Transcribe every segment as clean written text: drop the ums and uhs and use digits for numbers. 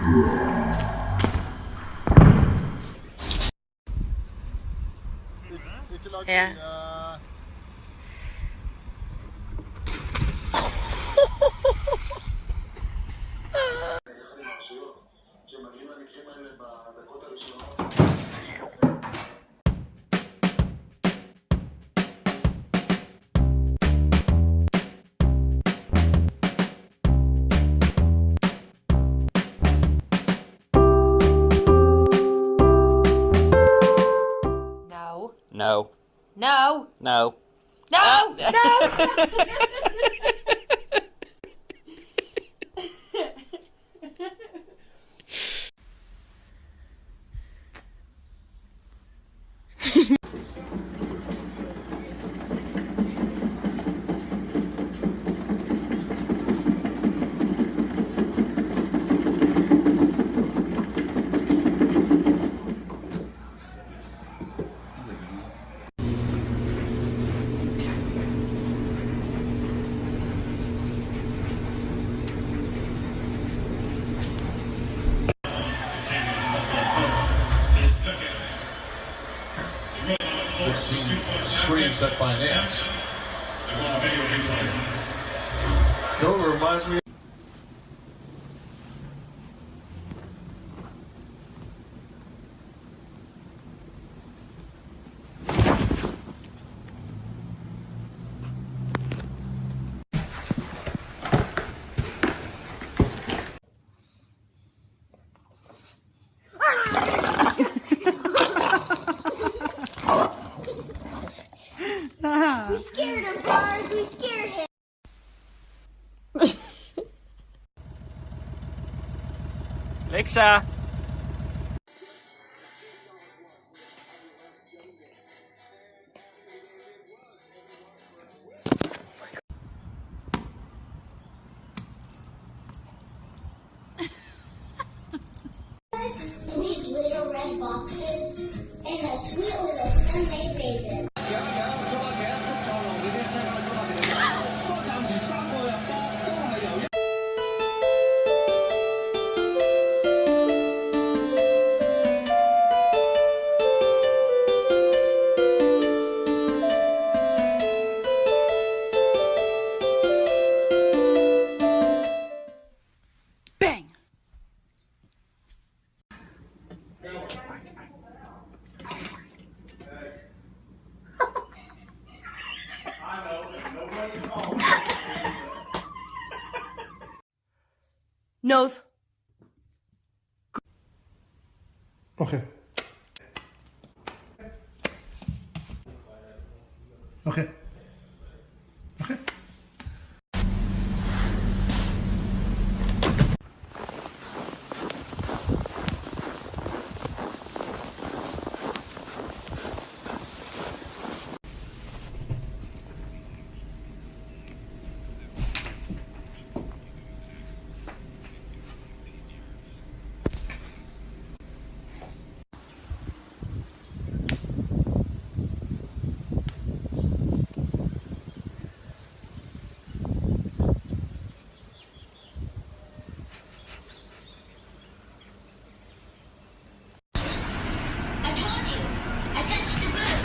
Ja. No. No. No. No. No. This scene screams up my names. Dover reminds me. We scared him, Buzz. We scared him. Alexa. These little red boxes and a sweet little Sunday raisin. Bang. Nose. Okay. Okay. Okay. I told you. I touched the boot.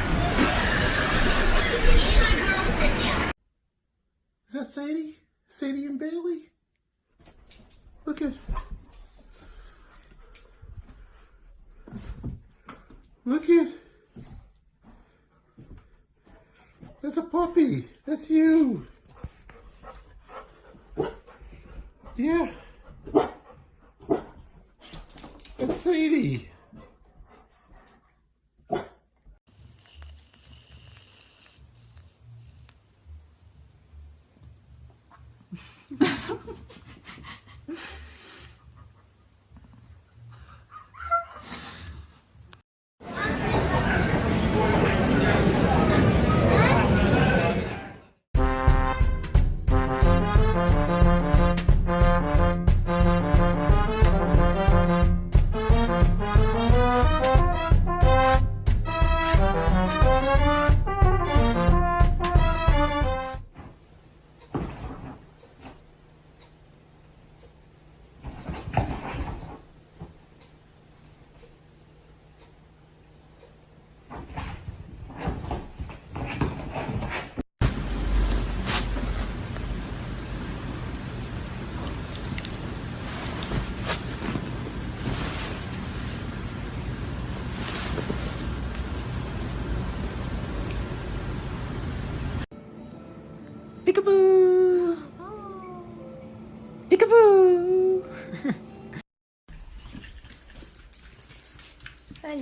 She's my girlfriend now. Is that Sadie? Sadie and Bailey? Look at. Look at. That's a puppy. That's you. Yeah. That's Sadie.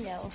know.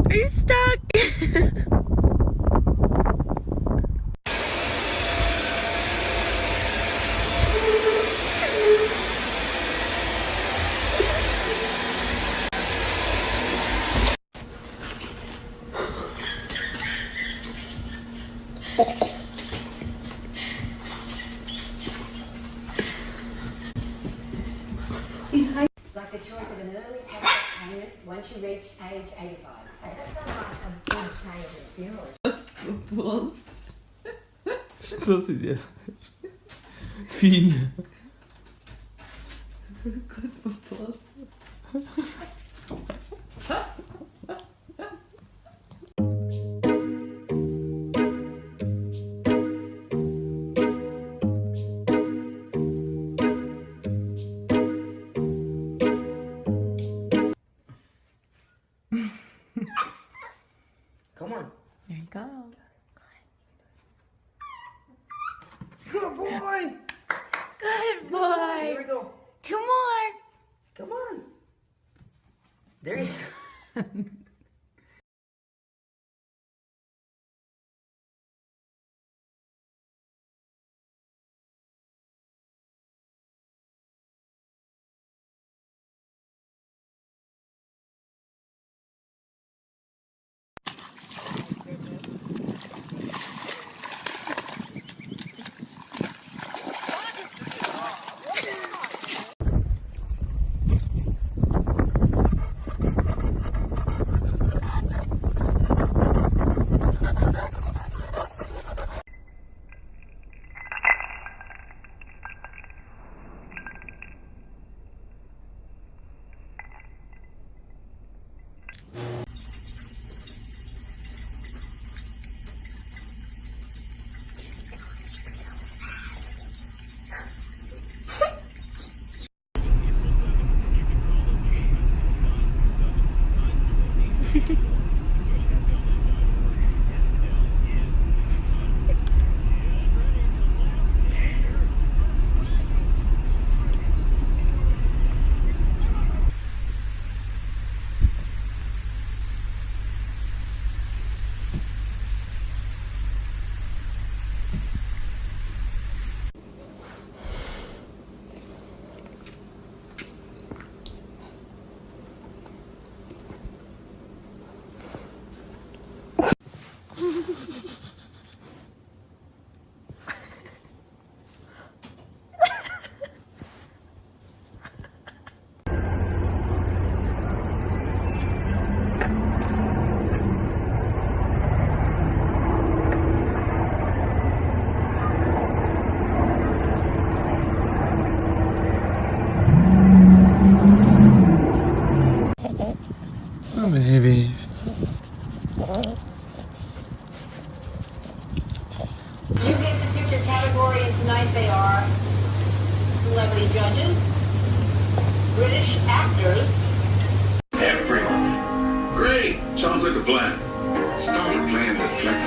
Are you stuck? Like the choice of an early exit payment once you reach age 85. That sounds like a big change in funerals. Что ты делаешь? Финя. Кот попался. Come on. There you go. Good boy. Good boy. Here we go. Two more. Come on. There you go. Oh, babies. You get the future category. story, and tonight they are celebrity judges, British actors. Everyone. Great. Sounds like a plan. Start a plan that flexes